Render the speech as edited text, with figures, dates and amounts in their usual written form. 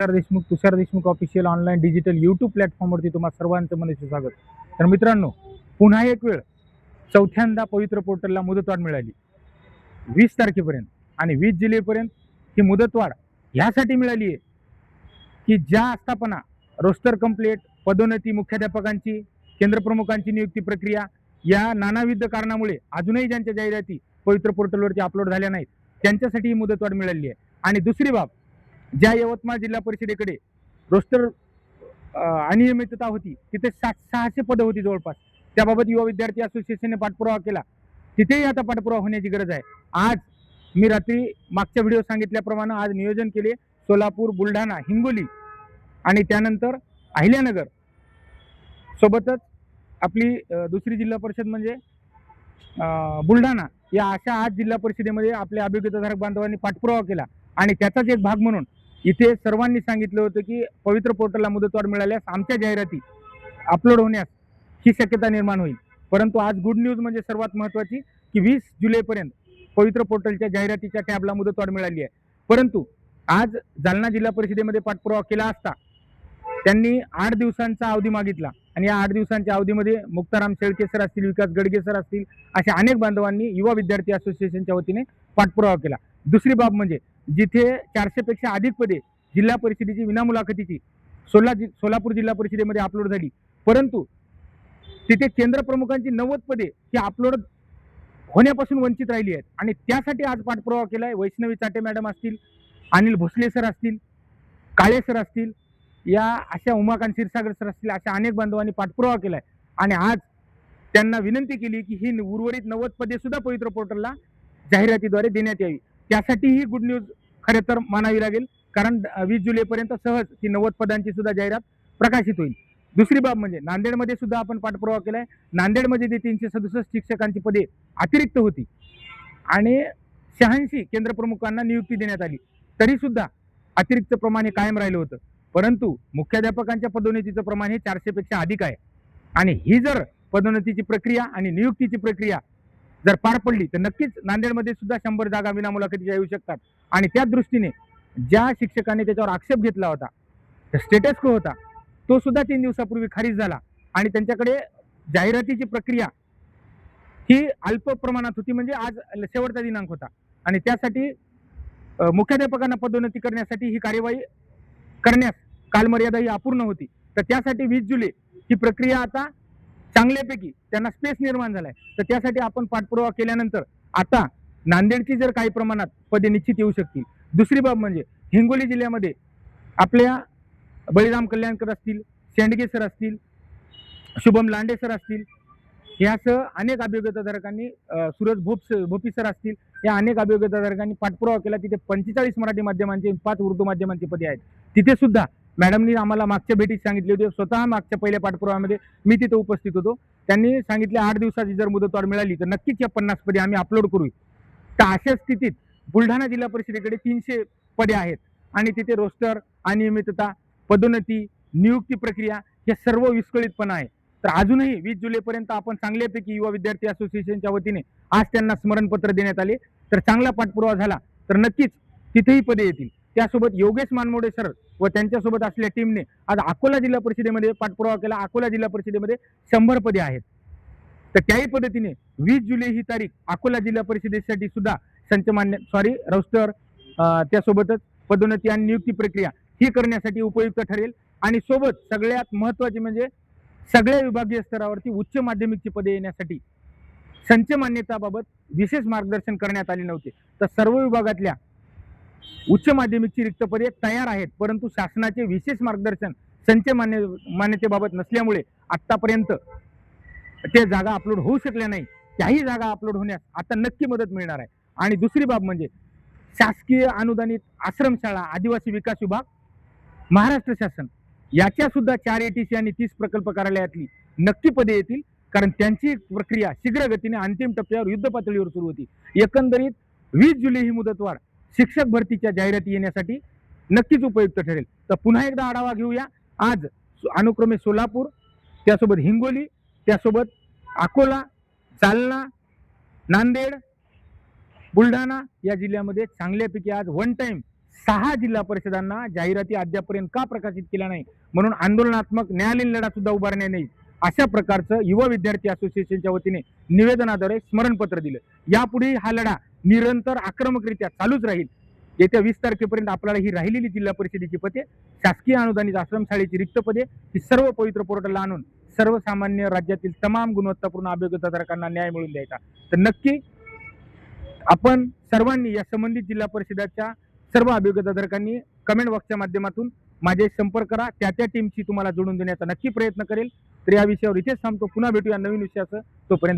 तुषार Deshmukh official online digital YouTube प्लॅटफॉर्मवरती तुम्हा सर्वांचं मनसे स्वागत. तर मित्रांनो, पुन्हा एक वेळ चौथ्यांदा पवित्र पोर्टलला मुदतवाढ मिळाली 20 तारखेपर्यंत आणि 20 जुलैपर्यंत. ही मुदतवाढ ह्यासाठी मिळाली आहे की ज्या आस्थापना रोस्टर कंप्लीट, पदोन्नती, मुख्याध्यापकांची, केंद्रप्रमुखांची नियुक्ती प्रक्रिया या नानाविध कारणामुळे अजूनही ज्यांच्या जाहिराती पवित्र पोर्टलवरती अपलोड झाल्या नाहीत त्यांच्यासाठी ही मुदतवाढ मिळाली आहे. आणि दुसरी बाब, ज्या यवतमाळ जिल्हा परिषदेकडे रोस्टर अनियमितता होती, तिथे 600 पदं होती जवळपास, त्याबाबत युवा विद्यार्थी असोसिएशनने पाठपुरावा केला. तिथेही आता पाठपुरावा होण्याची गरज आहे. आज मी रात्री मागच्या व्हिडिओ सांगितल्याप्रमाणे आज नियोजन केले सोलापूर, बुलढाणा, हिंगोली आणि त्यानंतर अहिल्यानगर, सोबतच आपली दुसरी जिल्हा परिषद म्हणजे बुलढाणा, या अशा 8 जिल्हा परिषदेमध्ये आपल्या अभियोग्यताधारक बांधवांनी पाठपुरावा केला. आणि त्याचाच एक भाग म्हणून इथे सर्वांनी सांगितलं होतं की पवित्र पोर्टलला मुदतवाढ मिळाल्यास आमच्या जाहिराती अपलोड होण्यास ही शक्यता निर्माण होईल. परंतु आज गुड न्यूज म्हणजे सर्वात महत्त्वाची की 20 जुलैपर्यंत पवित्र पोर्टलच्या जाहिरातीच्या टॅबला मुदतवाढ मिळाली आहे. परंतु आज जालना जिल्हा परिषदेमध्ये पाठपुरावा केला असता त्यांनी 8 दिवसांचा अवधी मागितला आणि या 8 दिवसांच्या अवधीमध्ये मुक्ताराम शेळके सर असतील, विकास गडगे सर असतील, अशा अनेक बांधवांनी युवा विद्यार्थी असोसिएशनच्या वतीने पाठपुरावा केला. दुसरी बाब म्हणजे जिथे 400 पेक्षा अधिक पदे जिल्हा परिषदेची विनामुलाखतीची सोलापूर जिल्हा परिषदेमध्ये अपलोड झाली, परंतु तिथे केंद्र प्रमुखांची 90 पदे ही अपलोड होण्यापासून वंचित राहिली आहेत. आणि त्यासाठी आज पाठपुरावा केलाय. वैष्णवी चाटे मॅडम असतील, अनिल भोसले सर असतील, काळे सर असतील, या अशा उमाकांत क्षीरसागर सर असतील, अशा अनेक बांधवांनी पाठपुरावा केलाय. आणि आज त्यांना विनंती केली की ही उर्वरित 90 पदे सुद्धा पवित्र पोर्टलला जाहिरातीद्वारे देण्यात यावी. त्यासाठी ही गुड न्यूज खरे तर मानावी लागेल, कारण 20 जुलैपर्यंत सहज ही 90 पदांची सुद्धा जाहिरात प्रकाशित होईल. दुसरी बाब म्हणजे नांदेडमध्ये सुद्धा आपण पाठपुरावा केलाय. नांदेडमध्ये जे 367 शिक्षकांची पदे अतिरिक्त होती आणि 86 केंद्रप्रमुखांना नियुक्ती देण्यात आली, तरी सुद्धा अतिरिक्त प्रमाण हे कायम राहिलं होतं. परंतु मुख्याध्यापकांच्या पदोन्नतीचं प्रमाण हे 400 पेक्षा अधिक आहे. आणि ही जर पदोन्नतीची प्रक्रिया आणि नियुक्तीची प्रक्रिया जर पार पडली तर नक्कीच नांदेडमध्ये सुद्धा 100 जागा विनामुलाखतीच्या येऊ शकतात. आणि त्या दृष्टीने ज्या शिक्षकांनी त्याच्यावर आक्षेप घेतला होता, स्टेटस को होता, तो सुद्धा 3 दिवसापूर्वी खारिज झाला. आणि त्यांच्याकडे जाहिरातीची प्रक्रिया ही अल्प प्रमाणात होती, म्हणजे आज शेवटचा दिनांक होता. आणि त्यासाठी मुख्याध्यापकांना पदोन्नती करण्यासाठी ही कार्यवाही करण्यास कालमर्यादा ही अपूर्ण होती. तर त्यासाठी 20 जुलै ही प्रक्रिया आता चांगल्यापैकी त्यांना स्पेस निर्माण झालाय. तर त्यासाठी आपण पाठपुरावा केल्यानंतर आता नांदेडची जर काही प्रमाणात पदे निश्चित येऊ शकतील. दुसरी बाब म्हणजे हिंगोली जिल्ह्यामध्ये आपल्या बळीराम कल्याणकर असतील, शेंडगे सर असतील, शुभम लांडे सर असतील, यासह अनेक अभियोग्यताधारकांनी, सूरज भोपी सर असतील, या अनेक अभियोग्यताधारकांनी पाठपुरावा केला. तिथे 45 मराठी माध्यमांचे, 5 उर्दू माध्यमांचे पदे आहेत. तिथे सुद्धा मॅडमनी आम्हाला मागच्या भेटीत सांगितले होते, स्वतः मागच्या पहिल्या पाठपुराव्यामध्ये मी तिथे उपस्थित होतो, त्यांनी सांगितले 8 दिवसाची जर मुदतवाढ मिळाली तर नक्कीच या 50 पदे आम्ही अपलोड करू. तर अशा स्थितीत बुलढाणा जिल्हा परिषदेकडे 300 पदे आहेत आणि तिथे रोस्टर, अनियमितता, पदोन्नती, नियुक्ती प्रक्रिया हे सर्व विस्कळीतपणा आहे. तर अजूनही 20 जुलैपर्यंत आपण चांगल्यापैकी युवा विद्यार्थी असोसिएशनच्या वतीने आज त्यांना स्मरणपत्र देण्यात आले. तर चांगला पाठपुरावा झाला तर नक्कीच तिथेही पदे येतील. त्यासोबत योगेश मानमोडे सर व त्यांच्यासोबत असलेल्या टीमने आज अकोला जिल्हा परिषदेमध्ये पाठपुरावा केला. अकोला जिल्हा परिषदेमध्ये 100 पदे आहेत. तर त्याही पद्धतीने 20 जुलै ही तारीख अकोला जिल्हा परिषदेसाठी सुद्धा रोस्टर, त्यासोबतच पदोन्नती आणि नियुक्ती प्रक्रिया ही करण्यासाठी उपयुक्त ठरेल. आणि सोबत सगळ्यात महत्त्वाचे म्हणजे सगळ्या विभागीय स्तरावरती उच्च माध्यमिकची पदे येण्यासाठी संच मान्यताबाबत विशेष मार्गदर्शन करण्यात आले नव्हते. तर सर्व विभागातल्या उच्च माध्यमिकची रिक्त पदे तयार आहेत, परंतु शासनाचे विशेष मार्गदर्शन संच मान्यतेबाबत नसल्यामुळे आतापर्यंत त्या जागा अपलोड होऊ शकल्या नाही. त्याही जागा अपलोड होण्यास आता नक्की मदत मिळणार आहे. आणि दुसरी बाब म्हणजे शासकीय अनुदानित आश्रमशाळा, आदिवासी विकास विभाग, महाराष्ट्र शासन याच्या सुद्धा 4 ATC आणि 30 प्रकल्प कार्यालयातली नक्की पदे येतील, कारण त्यांची प्रक्रिया शीघ्र गतीने अंतिम टप्प्यावर युद्ध पातळीवर सुरू होती. एकंदरीत 20 जुलै ही मुदतवाढ शिक्षक भरतीच्या जाहिराती येण्यासाठी नक्कीच उपयुक्त ठरेल. तर पुन्हा एकदा आढावा घेऊया. आज अनुक्रमे सोलापूर, त्यासोबत हिंगोली, त्यासोबत अकोला, जालना, नांदेड, बुलढाणा या जिल्ह्यामध्ये चांगल्यापैकी आज वन टाइम 6 जिल्हा परिषदांना जाहिराती अद्यापर्यंत का प्रकाशित केल्या नाही, म्हणून आंदोलनात्मक न्यायालयीन लढा सुद्धा उभारण्यात नाही, अशा प्रकारचं युवा विद्यार्थी असोसिएशनच्या वतीने निवेदनाद्वारे स्मरणपत्र दिलं. यापुढे हा लढा निरंतर आक्रमकरित्या चालूच राहील. येत्या 20 तारखेपर्यंत आपल्याला ही राहिलेली जिल्हा परिषदेची पदे, शासकीय अनुदानित आश्रमशाळेची रिक्त पदे ही सर्व पवित्र पोर्टलला आणून सर्वसामान्य राज्यातील तमाम गुणवत्तापूर्ण अभियोग्यताधारकांना न्याय मिळवून द्यायचा. तर नक्की आपण सर्वांनी या संबंधित जिल्हा परिषदाच्या सर्व अभियोग्यताधारकांनी कमेंट बॉक्सच्या माध्यमातून माझे संपर्क करा. त्या टीमशी तुम्हाला जोडून देण्याचा नक्की प्रयत्न करेल. तर या विषयावर इथेच थांबतो. पुन्हा भेटूया नवीन विषयासह. तोपर्यंत